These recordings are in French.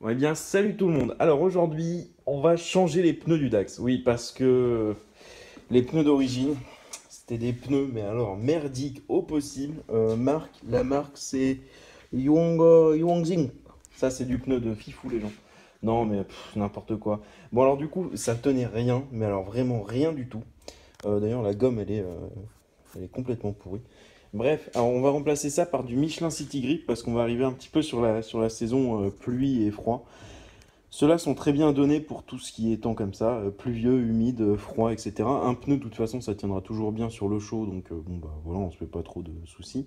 Eh bien, salut tout le monde. Alors aujourd'hui, on va changer les pneus du Dax. Oui, parce que les pneus d'origine, c'était des pneus, mais alors merdiques au possible. La marque c'est Yongxing. Ça, c'est du pneu de fifou, les gens. Non, mais n'importe quoi. Bon, alors du coup, ça tenait rien, mais alors vraiment rien du tout. D'ailleurs, la gomme, elle est complètement pourrie. Bref, alors on va remplacer ça par du Michelin City Grip parce qu'on va arriver un petit peu sur la saison pluie et froid. Ceux-là sont très bien donnés pour tout ce qui est temps comme ça, pluvieux, humide, froid, etc. Un pneu, de toute façon, ça tiendra toujours bien sur le chaud, donc bon bah voilà, on se fait pas trop de soucis.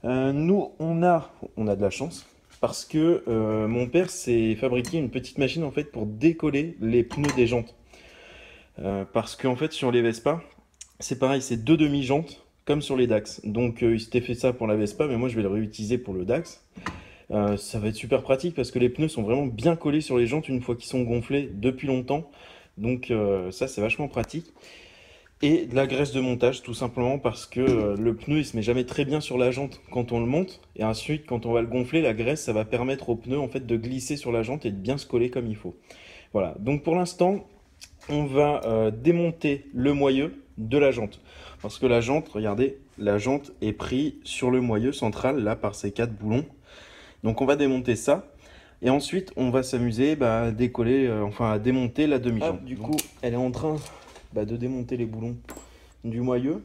Nous, on a de la chance parce que mon père s'est fabriqué une petite machine en fait pour décoller les pneus des jantes. Parce qu'en fait, sur les Vespa, c'est pareil, c'est deux demi-jantes comme sur les Dax. Donc il s'était fait ça pour la Vespa, mais moi je vais le réutiliser pour le Dax. Ça va être super pratique parce que les pneus sont vraiment bien collés sur les jantes une fois qu'ils sont gonflés depuis longtemps. Donc ça c'est vachement pratique. Et de la graisse de montage tout simplement parce que le pneu il se met jamais très bien sur la jante quand on le monte. Et ensuite quand on va le gonfler, la graisse ça va permettre au pneu en fait de glisser sur la jante et de bien se coller comme il faut. Voilà, donc pour l'instant on va démonter le moyeu de la jante. Parce que la jante, regardez, la jante est prise sur le moyeu central, là, par ces 4 boulons. Donc on va démonter ça. Et ensuite, on va s'amuser à décoller, enfin à démonter la demi-jante. Du coup, elle est en train de démonter les boulons du moyeu.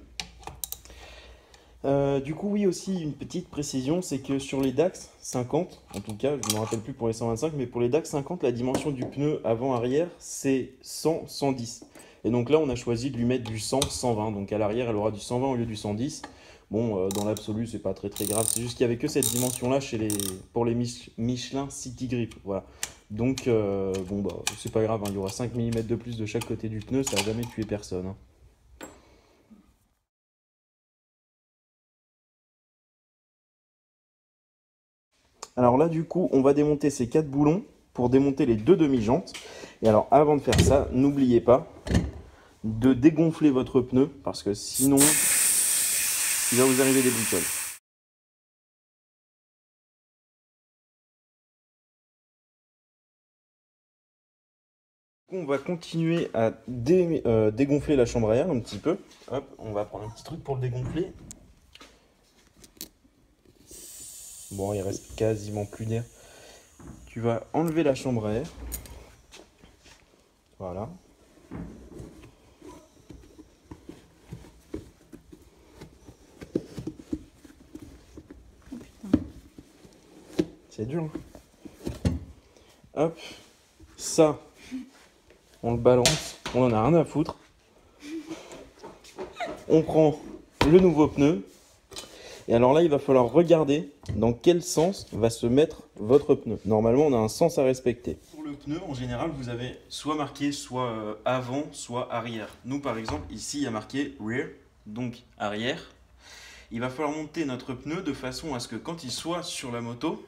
Du coup, oui, aussi, une petite précision, c'est que sur les Dax 50, en tout cas, je ne me rappelle plus pour les 125, mais pour les Dax 50, la dimension du pneu avant-arrière, c'est 100-110. Et donc là, on a choisi de lui mettre du 100-120. Donc à l'arrière, elle aura du 120 au lieu du 110. Bon, dans l'absolu, c'est pas très grave. C'est juste qu'il n'y avait que cette dimension-là pour les Michelin City Grip. Voilà. Donc, bon, c'est pas grave, hein, il y aura 5 mm de plus de chaque côté du pneu, ça n'a jamais tué personne. Hein. Alors là, du coup, on va démonter ces 4 boulons pour démonter les 2 demi-jantes. Et alors, avant de faire ça, n'oubliez pas de dégonfler votre pneu parce que sinon, il va vous arriver des bricoles. On va continuer à dégonfler la chambre à air un petit peu. Hop, on va prendre un petit truc pour le dégonfler. Bon, il reste quasiment plus d'air. Tu vas enlever la chambre à air. Voilà. C'est dur. Hein. Hop. Ça, on le balance. On en a rien à foutre. On prend le nouveau pneu. Et alors là, il va falloir regarder dans quel sens va se mettre votre pneu. Normalement, on a un sens à respecter. Pour le pneu, en général, vous avez soit marqué soit avant, soit arrière. Nous, par exemple, ici, il y a marqué rear, donc arrière. Il va falloir monter notre pneu de façon à ce que quand il soit sur la moto,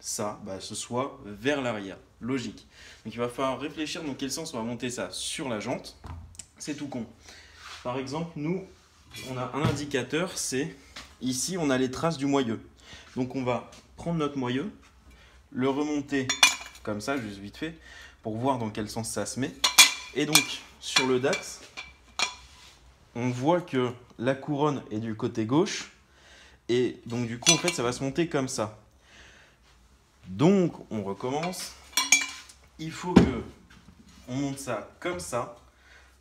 ça, ce soit vers l'arrière. Logique. Donc il va falloir réfléchir dans quel sens on va monter ça sur la jante. C'est tout con. Par exemple, nous, on a un indicateur, c'est... Ici, on a les traces du moyeu. Donc, on va prendre notre moyeu, le remonter comme ça, juste vite fait, pour voir dans quel sens ça se met. Et donc, sur le Dax, on voit que la couronne est du côté gauche. Et donc, du coup, en fait, ça va se monter comme ça. Donc, on recommence. Il faut que on monte ça comme ça,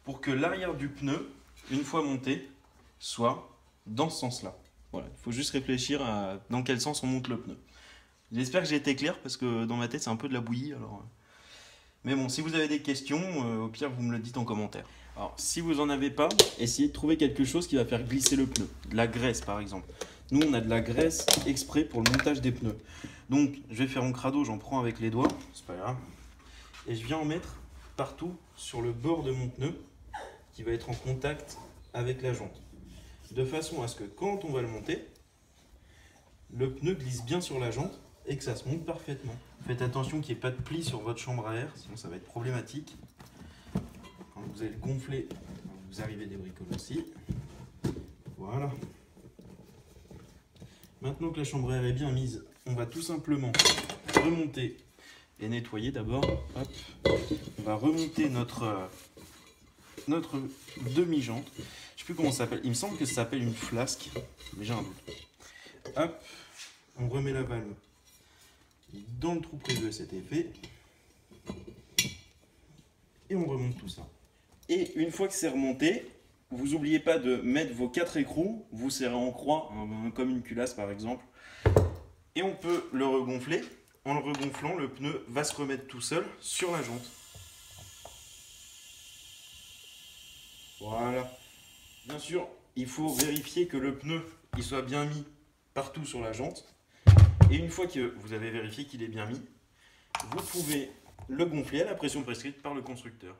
pour que l'arrière du pneu, une fois monté, soit dans ce sens-là. Voilà, il faut juste réfléchir à dans quel sens on monte le pneu. J'espère que j'ai été clair parce que dans ma tête c'est un peu de la bouillie. Alors... Mais bon, si vous avez des questions, au pire vous me le dites en commentaire. Alors si vous n'en avez pas, essayez de trouver quelque chose qui va faire glisser le pneu. De la graisse par exemple. Nous on a de la graisse exprès pour le montage des pneus. Donc je vais faire mon crado, j'en prends avec les doigts, c'est pas grave. Et je viens en mettre partout sur le bord de mon pneu qui va être en contact avec la jante. De façon à ce que quand on va le monter, le pneu glisse bien sur la jante et que ça se monte parfaitement. Faites attention qu'il n'y ait pas de pli sur votre chambre à air, sinon ça va être problématique. Quand vous allez le gonfler, vous arrivez des bricoles aussi. Voilà. Maintenant que la chambre à air est bien mise, on va tout simplement remonter et nettoyer d'abord. Hop. On va remonter notre demi-jante. Je sais plus comment ça s'appelle. Il me semble que ça s'appelle une flasque, mais j'ai un doute. Hop. On remet la valve dans le trou prévu à cet effet. Et on remonte tout ça. Et une fois que c'est remonté, vous n'oubliez pas de mettre vos 4 écrous, vous serrez en croix, comme une culasse par exemple. Et on peut le regonfler. En le regonflant, le pneu va se remettre tout seul sur la jante. Voilà. Bien sûr, il faut vérifier que le pneu il soit bien mis partout sur la jante. Et une fois que vous avez vérifié qu'il est bien mis, vous pouvez le gonfler à la pression prescrite par le constructeur.